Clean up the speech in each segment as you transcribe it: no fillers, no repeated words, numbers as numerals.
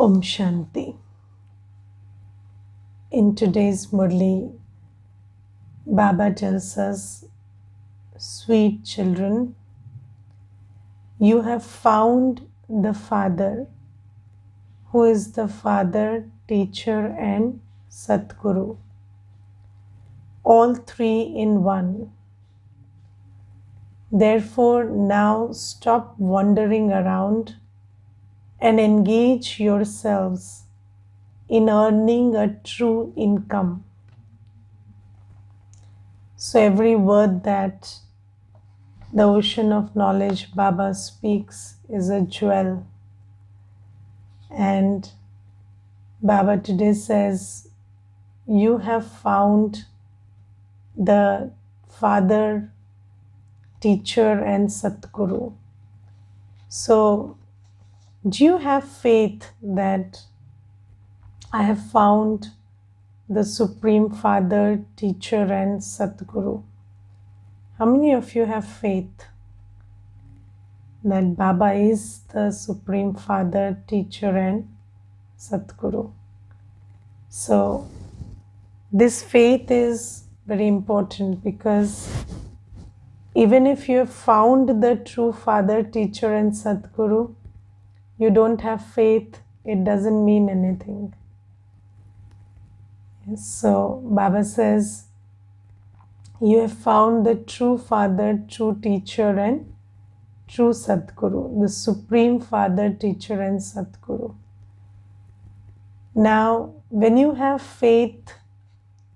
Om Shanti. In today's Murli, Baba tells us, sweet children, you have found the Father, who is the Father, Teacher and Satguru, all three in one. Therefore, now stop wandering around and engage yourselves in earning a true income. So every word that the ocean of knowledge Baba speaks is a jewel. And Baba today says, you have found the Father, Teacher and Satguru. So do you have faith that I have found the Supreme Father, Teacher and Satguru? How many of you have faith that Baba is the Supreme Father, Teacher and Satguru? So this faith is very important, because even if you have found the true Father, Teacher and Satguru, you don't have faith, it doesn't mean anything. Yes, so Baba says, you have found the true Father, true Teacher and true Satguru, the Supreme Father, Teacher and Satguru. Now, when you have faith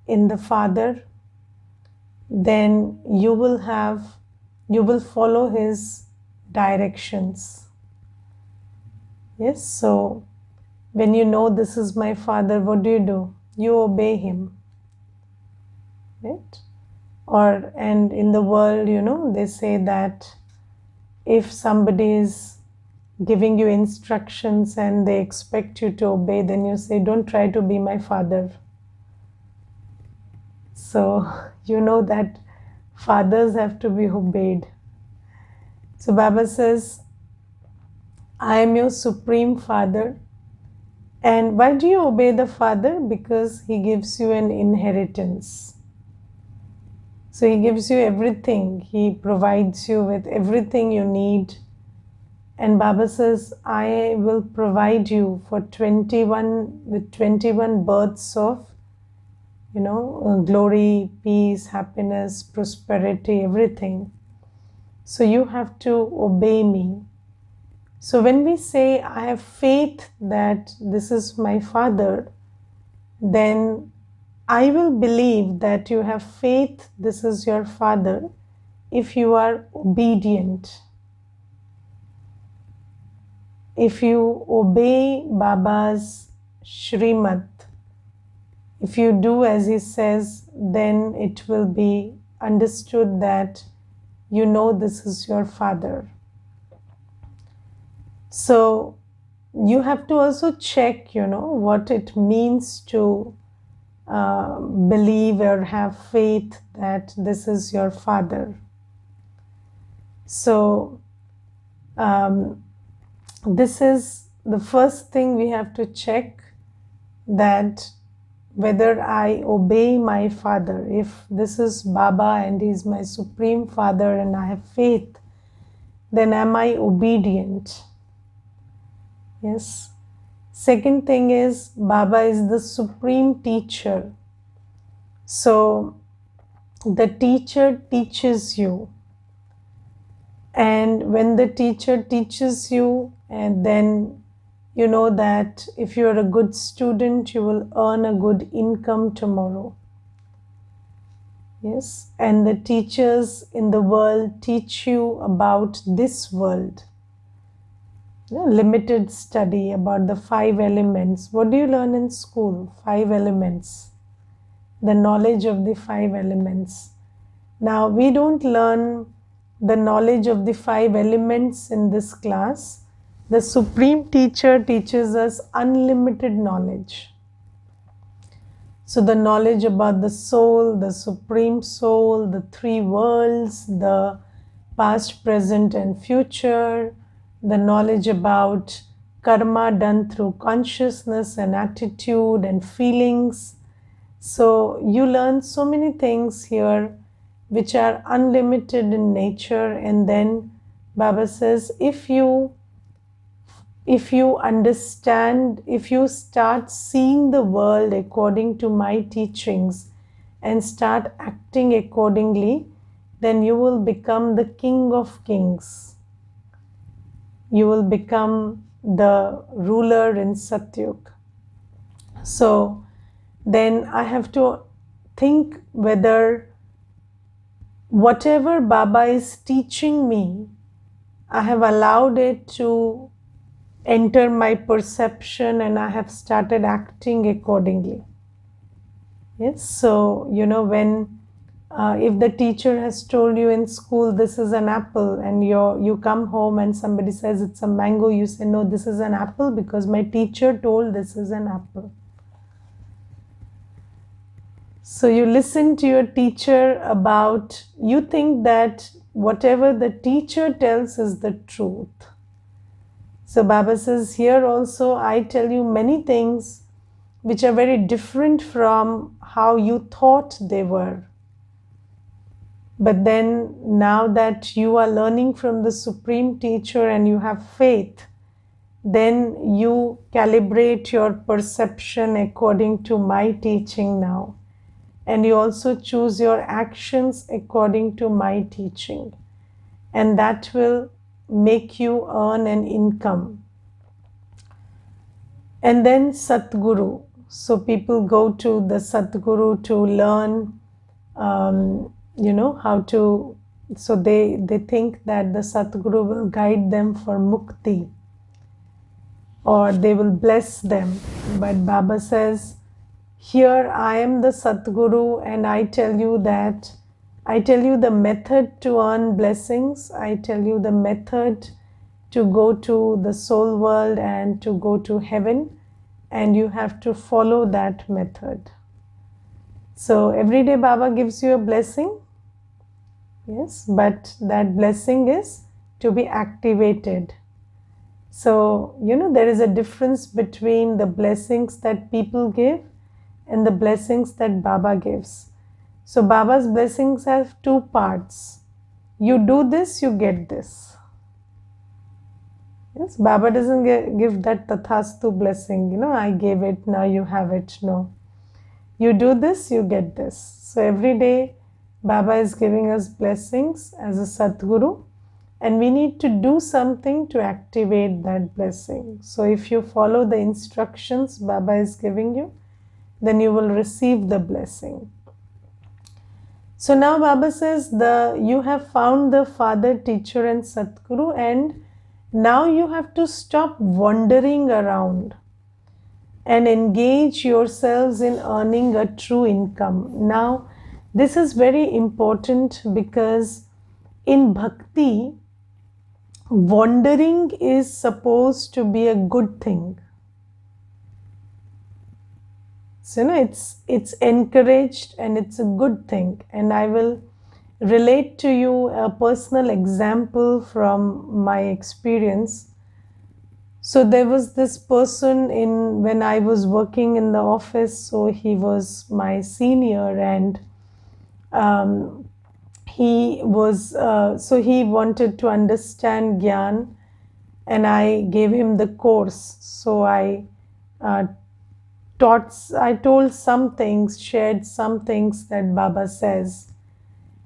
in the Father, then you will follow his directions. Yes, so when you know this is my Father, what do? You obey him. Right? And in the world, they say that if somebody is giving you instructions and they expect you to obey, then you say, don't try to be my father. So you know that fathers have to be obeyed. So Baba says, I am your Supreme Father. And why do you obey the Father? Because he gives you an inheritance. So he gives you everything. He provides you with everything you need. And Baba says, I will provide you for 21 births of, glory, peace, happiness, prosperity, everything. So you have to obey me. So when we say, I have faith that this is my Father, then I will believe that you have faith this is your Father if you are obedient. If you obey Baba's Shrimat, if you do as he says, then it will be understood that you know this is your Father. So you have to also check, what it means to believe or have faith that this is your Father. So this is the first thing we have to check, that whether I obey my Father. If this is Baba and he is my Supreme Father and I have faith, then am I obedient? Yes. Second thing is, Baba is the Supreme Teacher. So the teacher teaches you. And when the teacher teaches you, and then you know that if you're a good student, you will earn a good income tomorrow. Yes. And the teachers in the world teach you about this world. Limited study about the 5 elements. What do you learn in school? 5 elements. The knowledge of the 5 elements. Now, we don't learn the knowledge of the 5 elements in this class. The Supreme Teacher teaches us unlimited knowledge. So the knowledge about the soul, the Supreme Soul, the 3 worlds, the past, present and future, the knowledge about karma done through consciousness and attitude and feelings. So you learn so many things here which are unlimited in nature. And then Baba says, if you understand, if you start seeing the world according to my teachings and start acting accordingly, then you will become the King of Kings. You will become the ruler in Satyug. So then I have to think whether whatever Baba is teaching me, I have allowed it to enter my perception and I have started acting accordingly. Yes, so when if the teacher has told you in school this is an apple, and you come home and somebody says it's a mango, you say no, this is an apple because my teacher told this is an apple. So you listen to your teacher you think that whatever the teacher tells is the truth. So Baba says here also, I tell you many things which are very different from how you thought they were. But then now that you are learning from the Supreme Teacher and you have faith, then you calibrate your perception according to my teaching now. And you also choose your actions according to my teaching. And that will make you earn an income. And then Satguru. So people go to the Satguru to learn, how to, so they think that the Satguru will guide them for mukti or they will bless them. But Baba says, here I am the Satguru and I tell you the method to earn blessings. I tell you the method to go to the soul world and to go to heaven, and you have to follow that method. So every day Baba gives you a blessing, yes, but that blessing is to be activated. So, there is a difference between the blessings that people give and the blessings that Baba gives. So Baba's blessings have two parts. You do this, you get this. Yes, Baba doesn't give that tathastu blessing, I gave it, now you have it. No. You do this, you get this. So every day Baba is giving us blessings as a Satguru, and we need to do something to activate that blessing. So if you follow the instructions Baba is giving you, then you will receive the blessing. So now Baba says you have found the Father, Teacher and Satguru, and now you have to stop wandering around and engage yourselves in earning a true income. Now, this is very important because in bhakti, wandering is supposed to be a good thing. So, it's encouraged and it's a good thing. And I will relate to you a personal example from my experience. So there was this person when I was working in the office, so he was my senior, and he wanted to understand Gyan, and I gave him the course. So I told some things, shared some things that Baba says.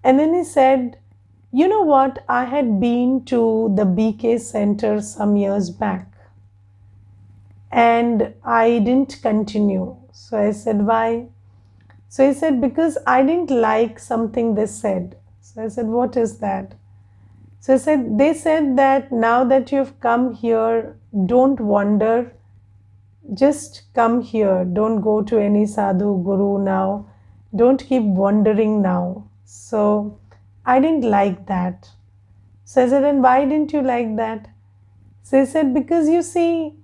And then he said, you know what, I had been to the BK Center some years back and I didn't continue. So I said, why? So he said, because I didn't like something they said. So I said, what is that? So they said that now that you've come here, don't wander, just come here. Don't go to any sadhu, guru now. Don't keep wandering now. So I didn't like that. So I said, and why didn't you like that? So he said, because you see,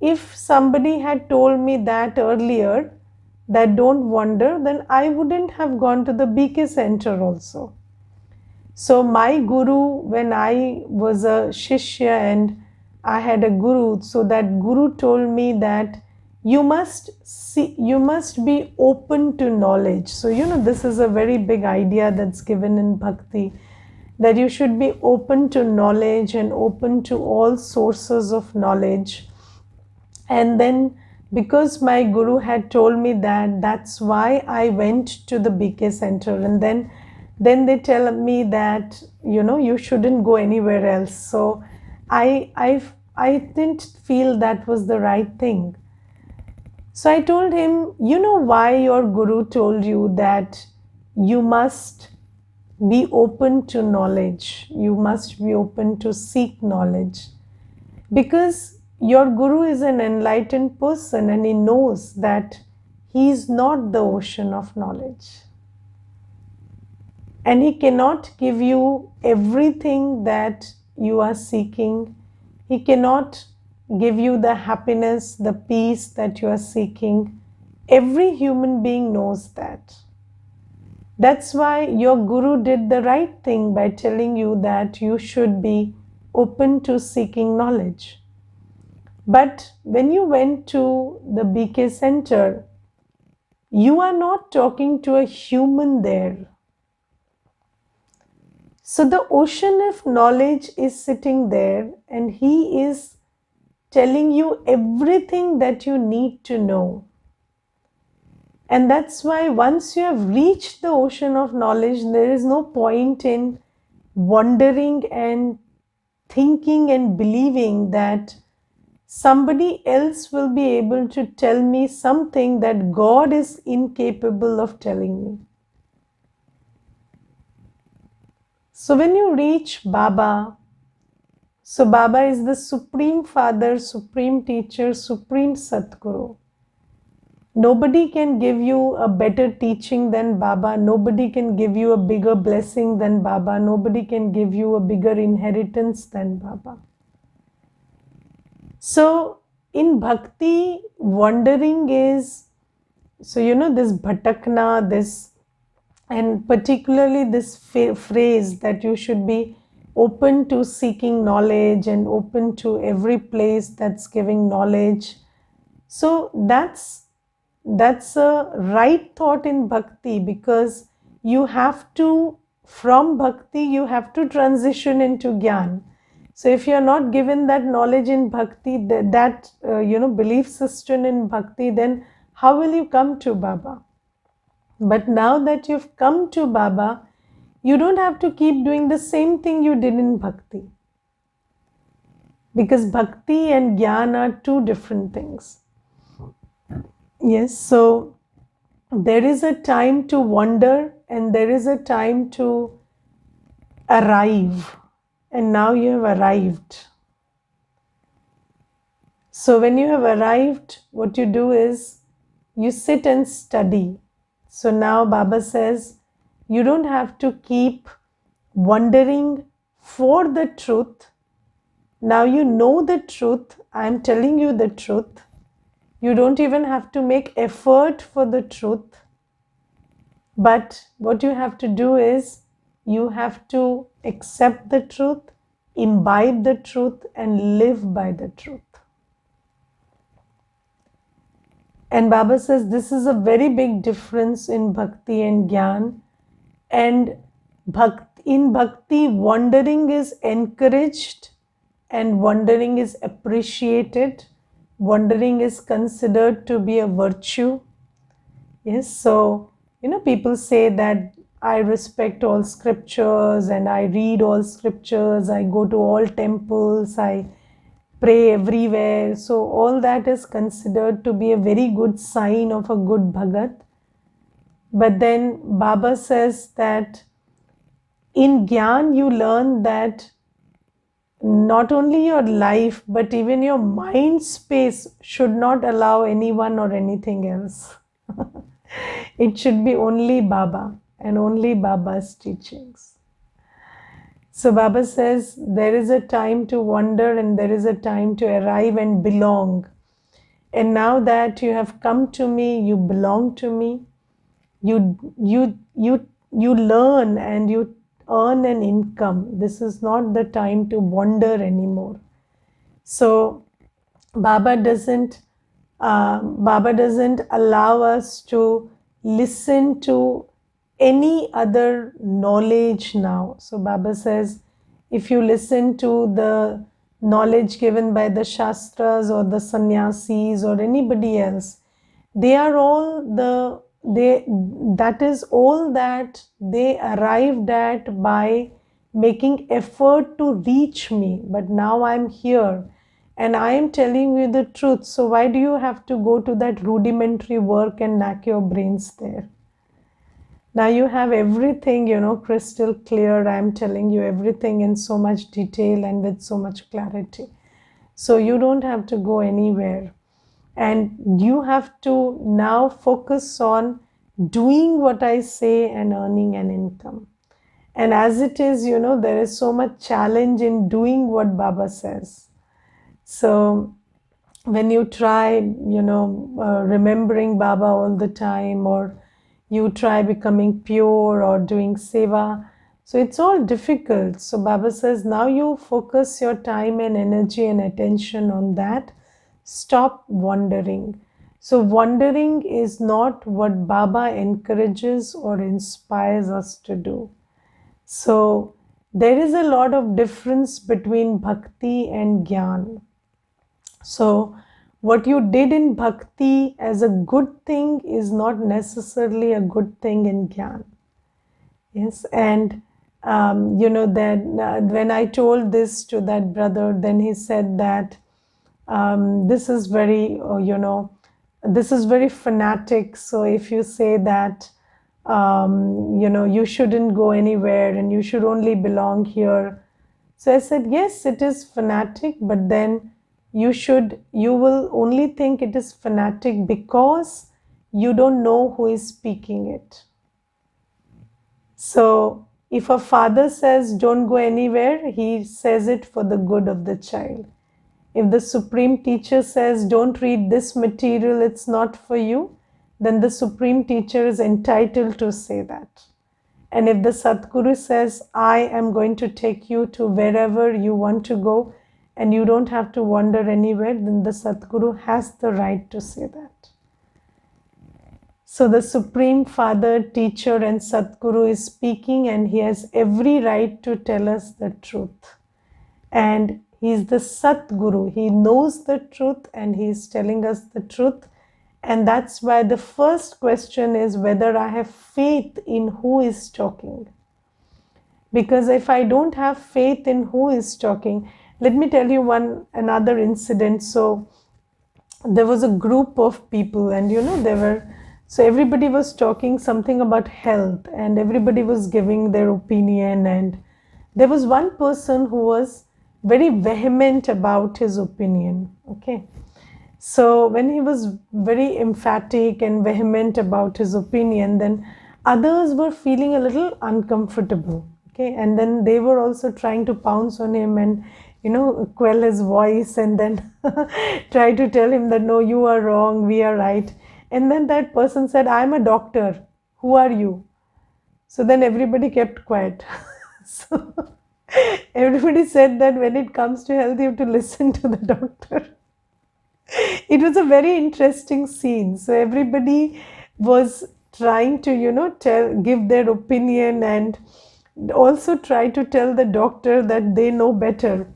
if somebody had told me that earlier, that don't wander, then I wouldn't have gone to the BK Center also. So my guru, when I was a shishya and I had a guru, so that guru told me that you must see, you must be open to knowledge. So, this is a very big idea that's given in bhakti, that you should be open to knowledge and open to all sources of knowledge. And then, because my guru had told me that, that's why I went to the BK center. And then they tell me that, you shouldn't go anywhere else. So I didn't feel that was the right thing. So I told him, you know why your guru told you that you must be open to knowledge, you must be open to seek knowledge? Because your guru is an enlightened person and he knows that he is not the ocean of knowledge. And he cannot give you everything that you are seeking. He cannot give you the happiness, the peace that you are seeking. Every human being knows that. That's why your guru did the right thing by telling you that you should be open to seeking knowledge. But when you went to the BK center, you are not talking to a human there. So the ocean of knowledge is sitting there and he is telling you everything that you need to know. And that's why once you have reached the ocean of knowledge, there is no point in wondering and thinking and believing that somebody else will be able to tell me something that God is incapable of telling me. So when you reach Baba, so Baba is the Supreme Father, Supreme Teacher, Supreme Satguru. Nobody can give you a better teaching than Baba. Nobody can give you a bigger blessing than Baba. Nobody can give you a bigger inheritance than Baba. So in bhakti, wandering is, so this bhatakna, this, and particularly this phrase that you should be open to seeking knowledge and open to every place that's giving knowledge. So that's a right thought in bhakti, because you have to, from bhakti, you have to transition into jnana. So if you are not given that knowledge in bhakti, that belief system in bhakti, then how will you come to Baba? But now that you've come to Baba, you don't have to keep doing the same thing you did in bhakti. Because bhakti and jnana are two different things. Yes, so there is a time to wander and there is a time to arrive. And now you have arrived. So when you have arrived, what you do is you sit and study. So now Baba says, you don't have to keep wondering for the truth. Now you know the truth. I am telling you the truth. You don't even have to make effort for the truth. But what you have to do is, you have to accept the truth, imbibe the truth, and live by the truth. And Baba says this is a very big difference in bhakti and jnana. And in bhakti, wandering is encouraged and wandering is appreciated. Wandering is considered to be a virtue. Yes, so people say that I respect all scriptures and I read all scriptures, I go to all temples, I pray everywhere. So all that is considered to be a very good sign of a good bhagat. But then Baba says that in Gyan you learn that not only your life but even your mind space should not allow anyone or anything else. It should be only Baba and only Baba's teachings. So Baba says there is a time to wander and there is a time to arrive and belong. And now that you have come to me, you belong to me. You learn and you earn an income. This is not the time to wander anymore. So Baba doesn't allow us to listen to any other knowledge now. So Baba says, if you listen to the knowledge given by the Shastras or the sannyasis or anybody else, they are all that is all that they arrived at by making effort to reach me. But now I'm here and I am telling you the truth. So why do you have to go to that rudimentary work and knack your brains there? Now you have everything, crystal clear. I'm telling you everything in so much detail and with so much clarity. So you don't have to go anywhere. And you have to now focus on doing what I say and earning an income. And as it is, there is so much challenge in doing what Baba says. So when you try, remembering Baba all the time, or you try becoming pure or doing seva, so it's all difficult. So Baba says, now you focus your time and energy and attention on that. Stop wandering. So wandering is not what Baba encourages or inspires us to do. So there is a lot of difference between bhakti and gyan. So what you did in bhakti as a good thing is not necessarily a good thing in gyan. Yes, and that when I told this to that brother, then he said that this is very, this is very fanatic. So if you say that, you shouldn't go anywhere and you should only belong here. So I said, yes, it is fanatic, but then you will only think it is fanatic because you don't know who is speaking it. So if a father says don't go anywhere, he says it for the good of the child. If the supreme teacher says don't read this material, it's not for you, then the supreme teacher is entitled to say that. And if the Satguru says, I am going to take you to wherever you want to go and you don't have to wander anywhere, then the Satguru has the right to say that. So the Supreme Father, Teacher and Satguru is speaking, and he has every right to tell us the truth. And he is the Satguru. He knows the truth and he is telling us the truth. And that's why the first question is whether I have faith in who is talking. Because if I don't have faith in who is talking, let me tell you another incident. So there was a group of people, and so everybody was talking something about health and everybody was giving their opinion, and there was one person who was very vehement about his opinion. Okay. So when he was very emphatic and vehement about his opinion, then others were feeling a little uncomfortable. Okay. And then they were also trying to pounce on him and, quell his voice and then try to tell him that, no, you are wrong, we are right. And then that person said, I'm a doctor. Who are you? So then everybody kept quiet. So everybody said that when it comes to health, you have to listen to the doctor. It was a very interesting scene. So everybody was trying to, give their opinion and also try to tell the doctor that they know better.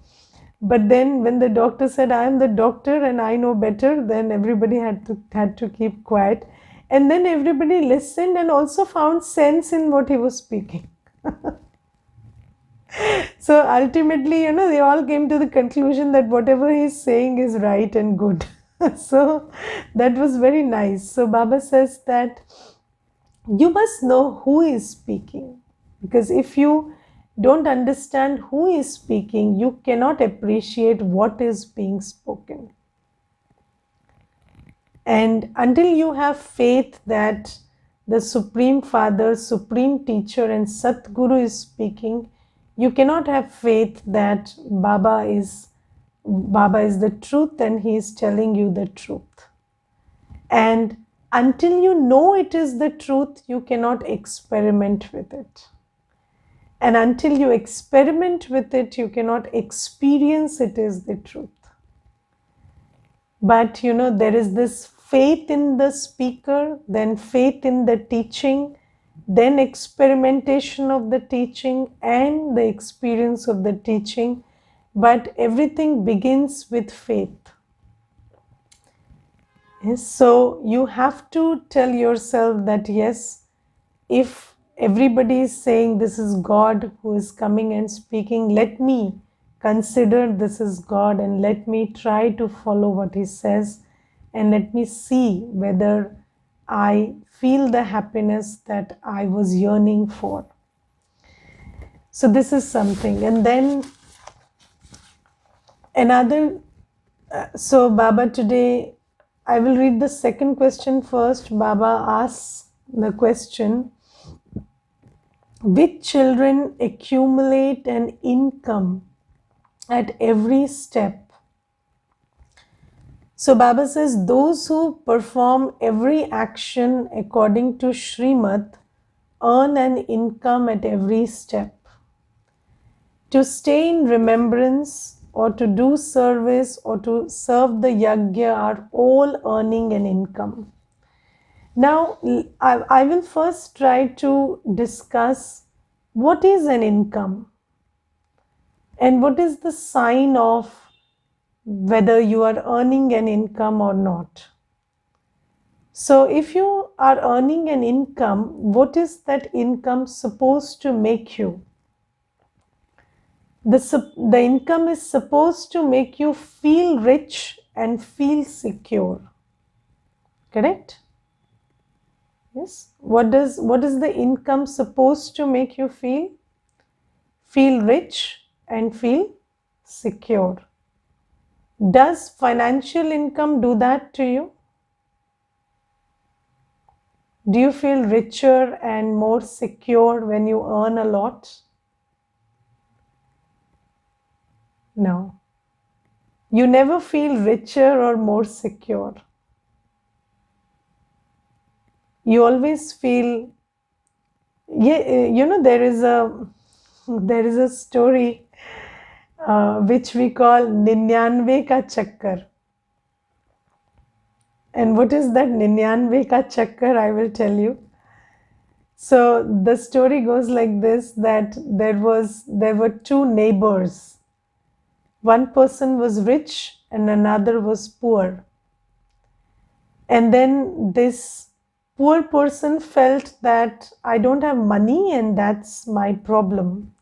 But then when the doctor said, I am the doctor and I know better, then everybody had to keep quiet. And then everybody listened and also found sense in what he was speaking. So ultimately, they all came to the conclusion that whatever he's saying is right and good. So that was very nice. So Baba says that you must know who is speaking. Because if you don't understand who is speaking, you cannot appreciate what is being spoken. And until you have faith that the Supreme Father, Supreme Teacher and Satguru is speaking, you cannot have faith that Baba is the truth and he is telling you the truth. And until you know it is the truth, you cannot experiment with it. And until you experiment with it, you cannot experience it is the truth. But there is this faith in the speaker, then faith in the teaching, then experimentation of the teaching and the experience of the teaching. But everything begins with faith. Yes, so you have to tell yourself that yes, if everybody is saying this is God who is coming and speaking, let me consider this is God and let me try to follow what He says and let me see whether I feel the happiness that I was yearning for. So this is something. And then another, so Baba today, I will read the second question first. Baba asks the question, which children accumulate an income at every step? So Baba says, those who perform every action according to Srimad earn an income at every step. To stay in remembrance or to do service or to serve the yajna are all earning an income. Now, I will first try to discuss what is an income and what is the sign of whether you are earning an income or not. So, if you are earning an income, what is that income supposed to make you? The income is supposed to make you feel rich and feel secure. Correct? Yes. What is the income supposed to make you feel? Feel rich and feel secure. Does financial income do that to you? Do you feel richer and more secure when you earn a lot? No. You never feel richer or more secure. You always feel, there is a story which we call 99 ka chakkar. And what is that 99 ka chakkar? I will tell you. So the story goes like this, that there were two neighbors. One person was rich and another was poor. And then this poor person felt that I don't have money and that's my problem.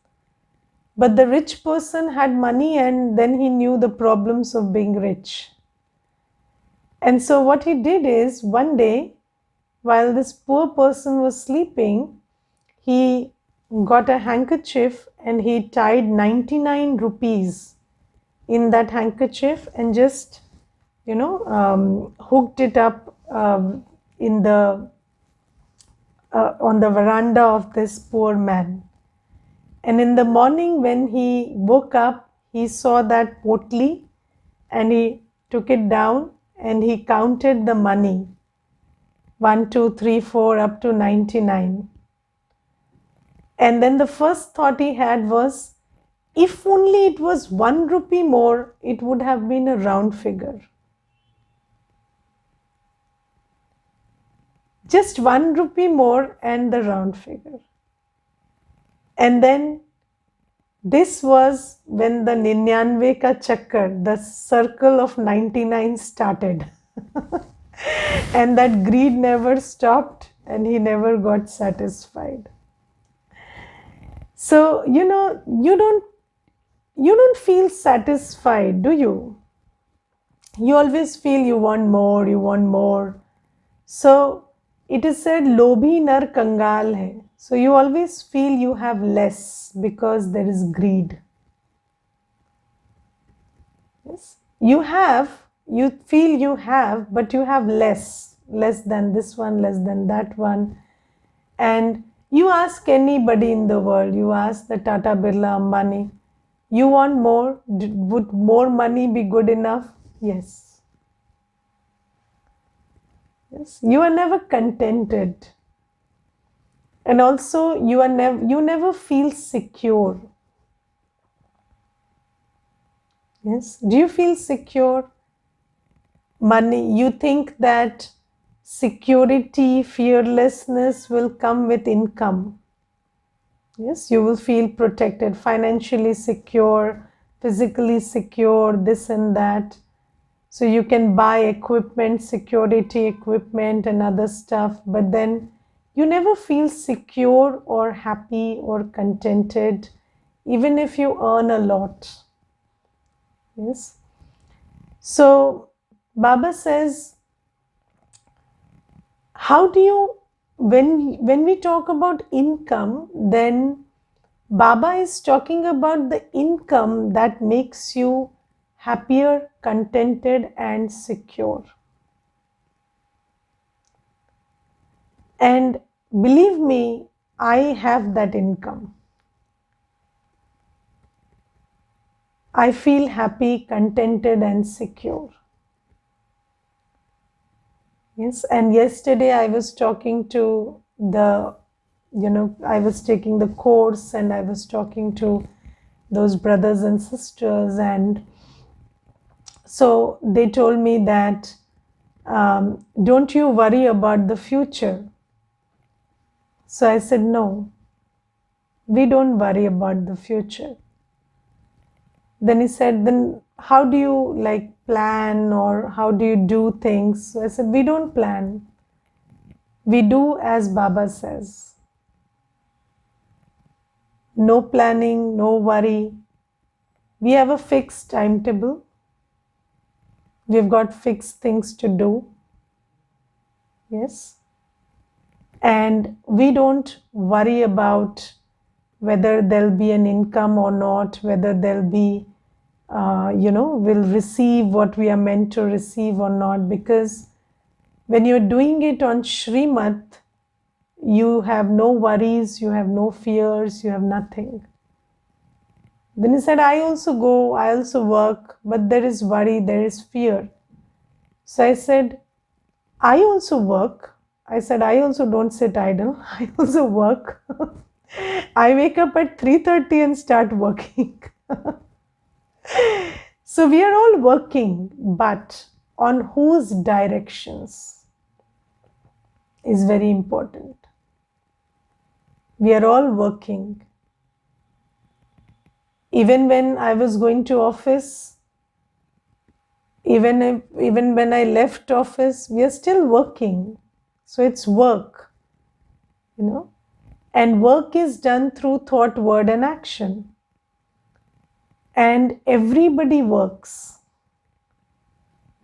But the rich person had money and then he knew the problems of being rich. And so what he did is, one day, while this poor person was sleeping, he got a handkerchief and he tied 99 rupees in that handkerchief and just, hooked it up in the on the veranda of this poor man. And in the morning when he woke up, he saw that potli and he took it down and he counted the money. 1, 2, 3, 4 up to 99. And then the first thought he had was, if only it was 1 rupee more, it would have been a round figure. Just 1 rupee more and the round figure. And then this was when the 99 ka chakkar, the circle of 99 started. And that greed never stopped and he never got satisfied. So, you don't feel satisfied, do you? You always feel you want more, you want more. So, it is said, lobhi nar kangal hai. So, you always feel you have less because there is greed. Yes? You feel you have, but you have less than this one, less than that one. And you ask anybody in the world, you ask the Tata Birla Ambani, you want more? Would more money be good enough? Yes. Yes. You are never contented. And also you never feel secure. Yes. Do you feel secure? money, you think that security, fearlessness will come with income. Yes, you will feel protected, financially secure, physically secure, this and that. So you can buy equipment, security equipment and other stuff, but then you never feel secure or happy or contented, even if you earn a lot. Yes. So Baba says, how do you, when we talk about income, then Baba is talking about the income that makes you happier, contented, and secure. And believe me, I have that income. I feel happy, contented, and secure. Yes, and yesterday I was talking to I was taking the course and I was talking to those brothers and sisters, and so they told me that don't you worry about the future. So I said, no, we don't worry about the future. Then he said, then how do you like plan, or how do you do things? So I said, we don't plan. We do as Baba says. No planning, no worry. We have a fixed timetable. We've got fixed things to do. Yes. And we don't worry about whether there'll be an income or not, whether there'll be, we'll receive what we are meant to receive or not, because when you're doing it on Srimad, you have no worries, you have no fears, you have nothing. Then he said, I also go, I also work, but there is worry, there is fear. So I said, I also work. I said, I also don't sit idle. I also work. I wake up at 3:30 and start working. So we are all working, but on whose directions is very important. We are all working. Even when I was going to office, even when I left office, we are still working. So it's work, and work is done through thought, word, and action. And everybody works.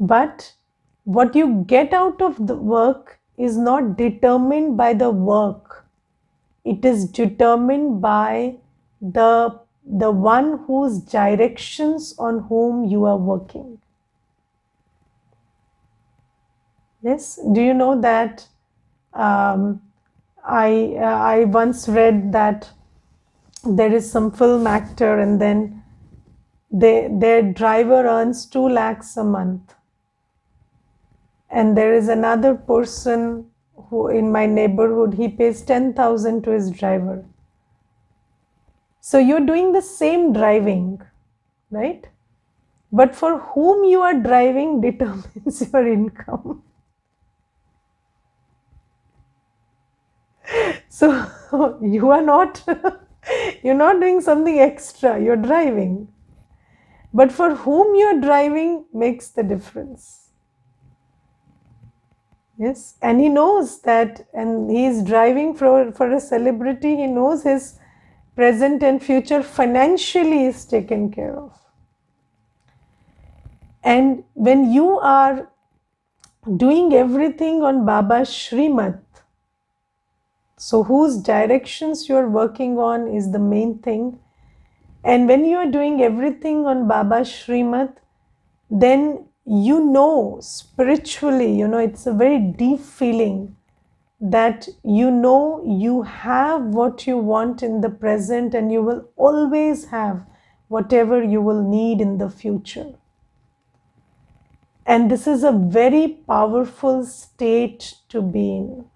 But what you get out of the work is not determined by the work. It is determined by the one whose directions on whom you are working. Yes, do you know that I once read that there is some film actor, and then their driver earns 2 lakhs a month, and there is another person who in my neighborhood, he pays 10,000 to his driver. So you're doing the same driving, right? But for whom you are driving determines your income. So you are not, you're not doing something extra, you're driving. But for whom you're driving makes the difference. Yes, and he knows that, and he is driving for a celebrity, he knows his present and future financially is taken care of. And when you are doing everything on Baba's Srimad, so whose directions you're working on is the main thing. And when you are doing everything on Baba's Srimad, then spiritually, it's a very deep feeling that you have what you want in the present, and you will always have whatever you will need in the future. And this is a very powerful state to be in.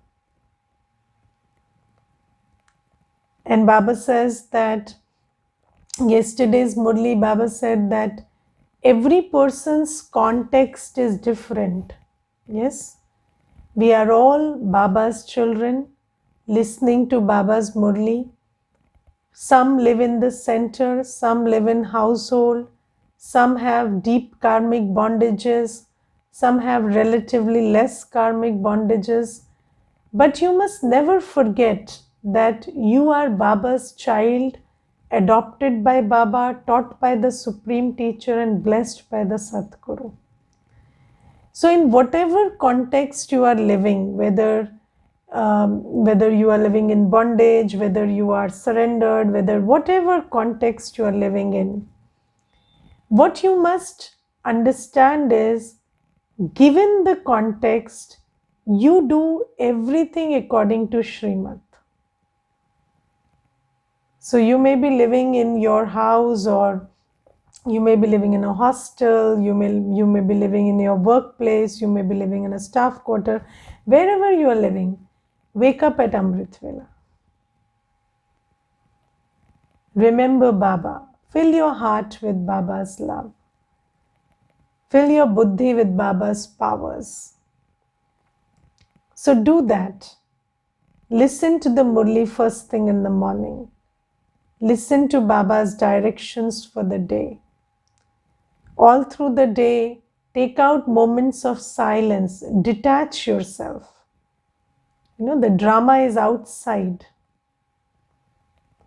And Baba says that, yesterday's Murli, Baba said that Every person's context is different. Yes, we are all Baba's children, listening to Baba's Murli. Some live in the center, some live in household, some have deep karmic bondages, some have relatively less karmic bondages. But you must never forget that you are Baba's child, adopted by Baba, taught by the Supreme Teacher, and blessed by the Satguru. So, in whatever context you are living, whether you are living in bondage, whether you are surrendered, whatever context you are living in, what you must understand is, given the context, you do everything according to Srimad. So you may be living in your house, or you may be living in a hostel, you may be living in your workplace, you may be living in a staff quarter, wherever you are living, wake up at Amrit Vela. Remember Baba. Fill your heart with Baba's love. Fill your buddhi with Baba's powers. So do that. Listen to the Murli first thing in the morning. Listen to Baba's directions for the day. All through the day, take out moments of silence. Detach yourself. The drama is outside.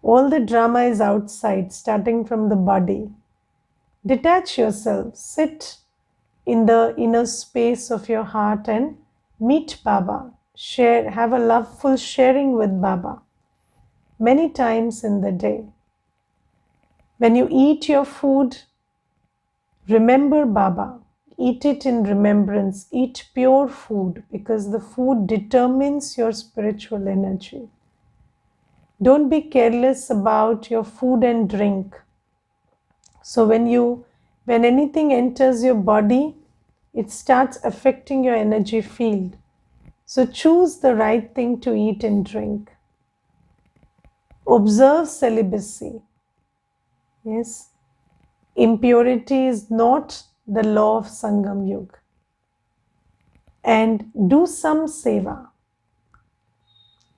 All the drama is outside, starting from the body. Detach yourself. Sit in the inner space of your heart and meet Baba. Have a loveful sharing with Baba many times in the day. When you eat your food, remember Baba. Eat it in remembrance. Eat pure food, because the food determines your spiritual energy. Don't be careless about your food and drink. So when anything enters your body, it starts affecting your energy field. So choose the right thing to eat and drink. Observe celibacy. Yes. Impurity is not the law of Sangam Yuga. And do some seva.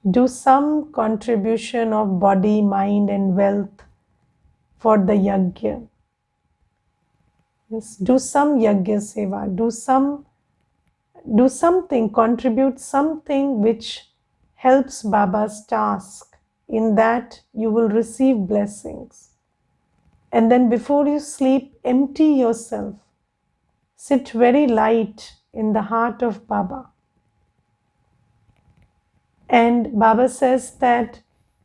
Do some contribution of body, mind, and wealth for the yajna. Yes. Do some yajna seva. Do something, contribute something which helps Baba's task. In that, you will receive blessings. And then before you sleep, empty yourself. Sit very light in the heart of Baba. And Baba says that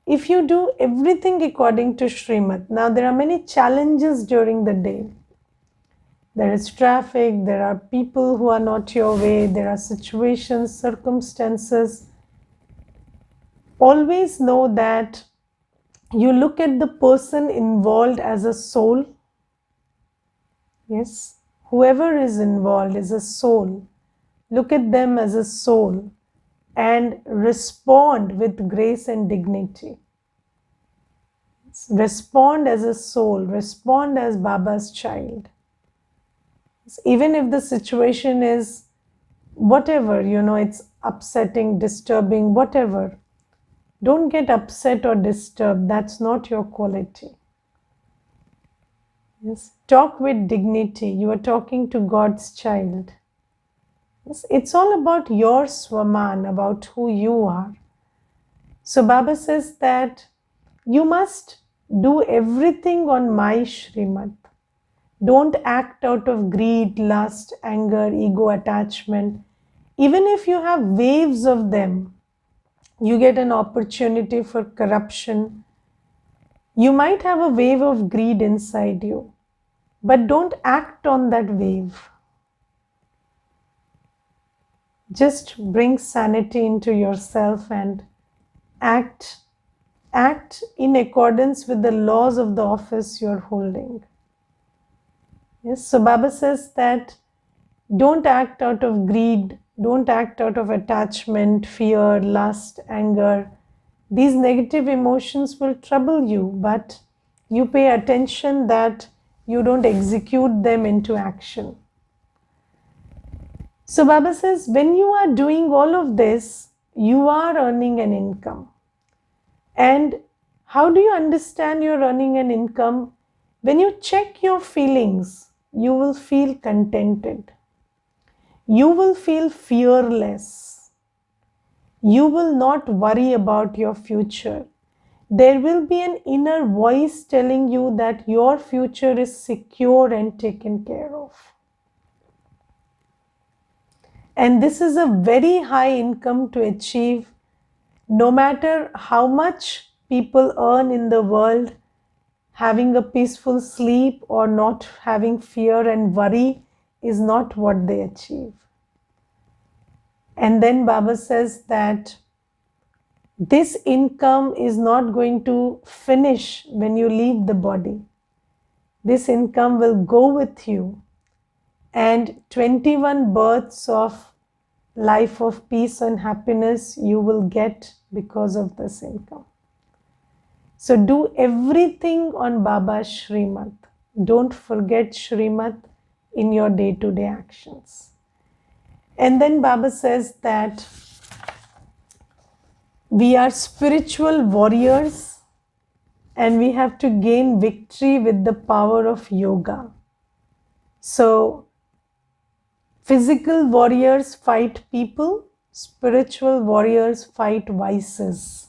if you do everything according to Srimad, now there are many challenges during the day. There is traffic, there are people who are not your way, there are situations, circumstances. Always know that you look at the person involved as a soul. Yes, whoever is involved is a soul. Look at them as a soul and respond with grace and dignity. Respond as a soul, respond as Baba's child. Even if the situation is whatever, it's upsetting, disturbing, whatever, don't get upset or disturbed. That's not your quality. Yes. Talk with dignity. You are talking to God's child. Yes. It's all about your Swaman, about who you are. So Baba says that you must do everything on my Srimad. Don't act out of greed, lust, anger, ego, attachment. Even if you have waves of them, you get an opportunity for corruption. You might have a wave of greed inside you, but don't act on that wave. Just bring sanity into yourself and act in accordance with the laws of the office you're holding. Yes, so Baba says that don't act out of greed, don't act out of attachment, fear, lust, anger. These negative emotions will trouble you, but you pay attention that you don't execute them into action. So Baba says, when you are doing all of this, you are earning an income. And how do you understand you're earning an income? When you check your feelings, you will feel contented. You will feel fearless. You will not worry about your future. There will be an inner voice telling you that your future is secure and taken care of. And this is a very high income to achieve. No matter how much people earn in the world, having a peaceful sleep or not having fear and worry is not what they achieve. And then Baba says that this income is not going to finish when you leave the body. This income will go with you, and 21 births of life of peace and happiness you will get because of this income. So do everything on Baba's Shrimad. Don't forget Shrimad in your day-to-day actions. And then Baba says that we are spiritual warriors and we have to gain victory with the power of yoga. So physical warriors fight people, spiritual warriors fight vices.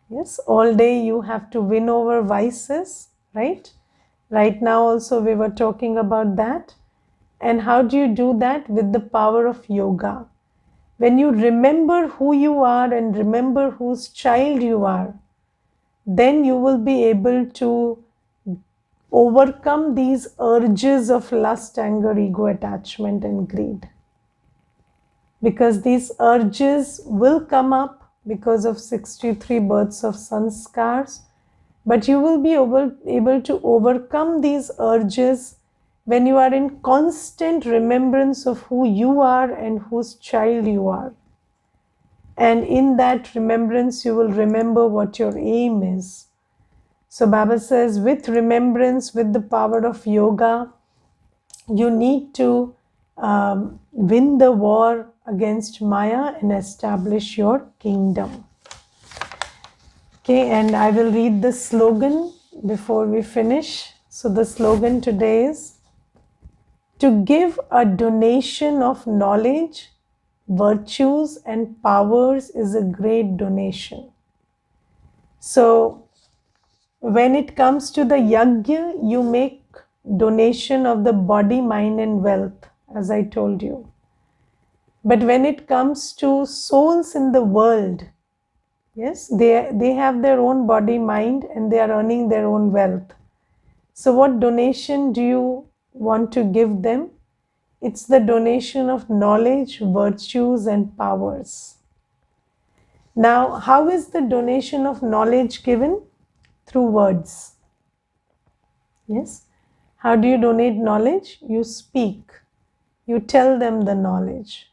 Yes, all day you have to win over vices, right? Right now also we were talking about that. And how do you do that? With the power of yoga. When you remember who you are and remember whose child you are, then you will be able to overcome these urges of lust, anger, ego, attachment, and greed. Because these urges will come up because of 63 births of sanskars, but you will be able to overcome these urges when you are in constant remembrance of who you are and whose child you are. And in that remembrance, you will remember what your aim is. So Baba says, with remembrance, with the power of yoga, you need to win the war against Maya and establish your kingdom. Okay, and I will read the slogan before we finish. So the slogan today is, to give a donation of knowledge, virtues and powers is a great donation. So when it comes to the yajna, you make donation of the body, mind and wealth, as I told you. But when it comes to souls in the world, yes, they have their own body, mind, and they are earning their own wealth. So what donation do you want to give them? It's the donation of knowledge, virtues, and powers. Now, how is the donation of knowledge given? Through words. Yes. How do you donate knowledge? You speak. You tell them the knowledge.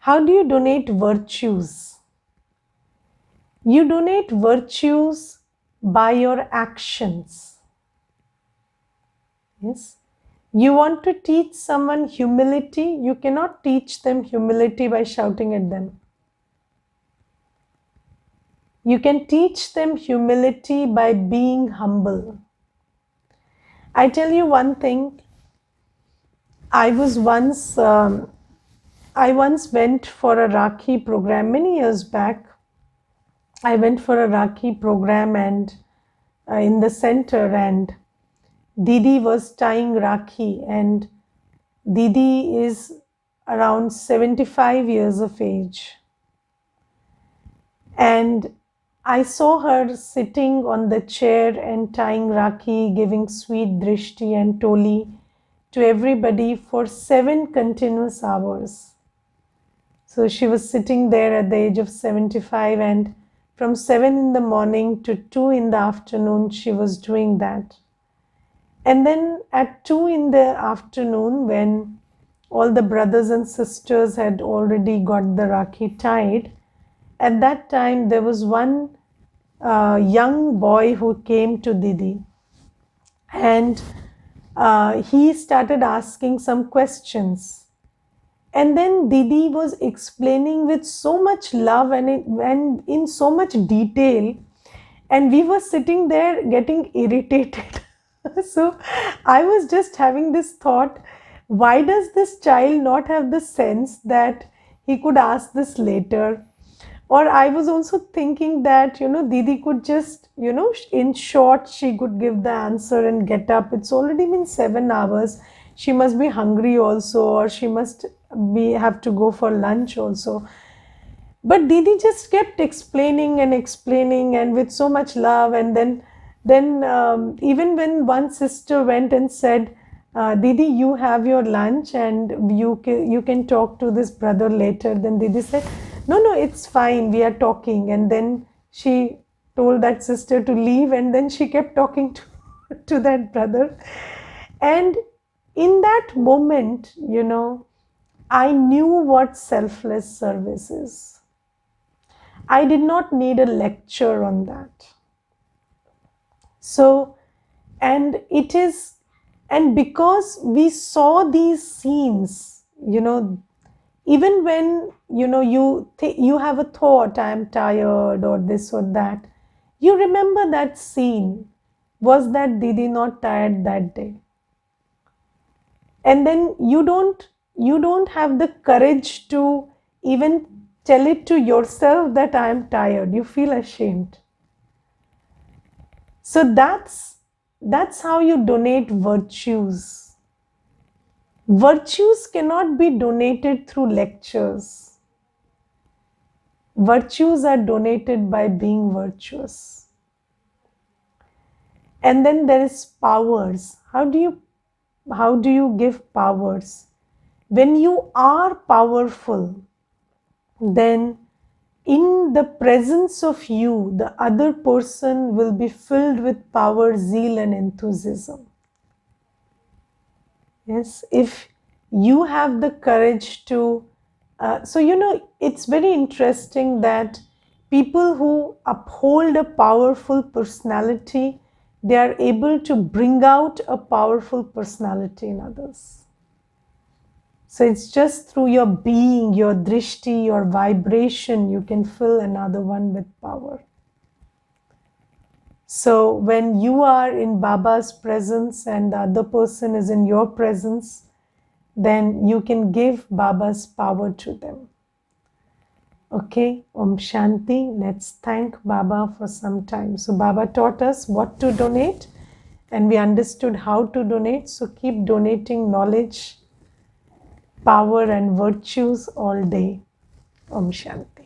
How do you donate virtues? You donate virtues by your actions. Yes. You want to teach someone humility, you cannot teach them humility by shouting at them. You can teach them humility by being humble. I tell you one thing, I once went for a Rakhi program many years back. I went for a Rakhi program and in the center, and Didi was tying Rakhi, and Didi is around 75 years of age. And I saw her sitting on the chair and tying Rakhi, giving sweet drishti and toli to everybody for 7 continuous hours. So she was sitting there at the age of 75, and from 7 in the morning to 2 in the afternoon, she was doing that. And then at 2 in the afternoon, when all the brothers and sisters had already got the Rakhi tied, at that time there was one young boy who came to Didi. And he started asking some questions. And then Didi was explaining with so much love and in so much detail. And we were sitting there getting irritated. So I was just having this thought, why does this child not have the sense that he could ask this later? Or I was also thinking that, Didi could just, in short, she could give the answer and get up. It's already been 7 hours. She must be hungry also, or she must have to go for lunch also. But Didi just kept explaining and with so much love. And then even when one sister went and said, Didi, you have your lunch and you can talk to this brother later. Then Didi said, no, it's fine. We are talking. And then she told that sister to leave, and then she kept talking to that brother. And in that moment, I knew what selfless service is. I did not need a lecture on that. So, and it is, and because we saw these scenes, even when, you have a thought, I am tired or this or that, you remember that scene. Was that Didi not tired that day? And then you don't have the courage to even tell it to yourself that I am tired. You feel ashamed. So that's how you donate virtues. Virtues cannot be donated through lectures. Virtues are donated by being virtuous. And then there is powers. How do you give powers? When you are powerful, then in the presence of you, the other person will be filled with power, zeal, and enthusiasm. Yes, if you have the courage to, it's very interesting that people who uphold a powerful personality, they are able to bring out a powerful personality in others. So it's just through your being, your drishti, your vibration, you can fill another one with power. So when you are in Baba's presence and the other person is in your presence, then you can give Baba's power to them. Okay, Om Shanti. Let's thank Baba for some time. So Baba taught us what to donate and we understood how to donate. So keep donating knowledge, power and virtues all day. Om Shanti.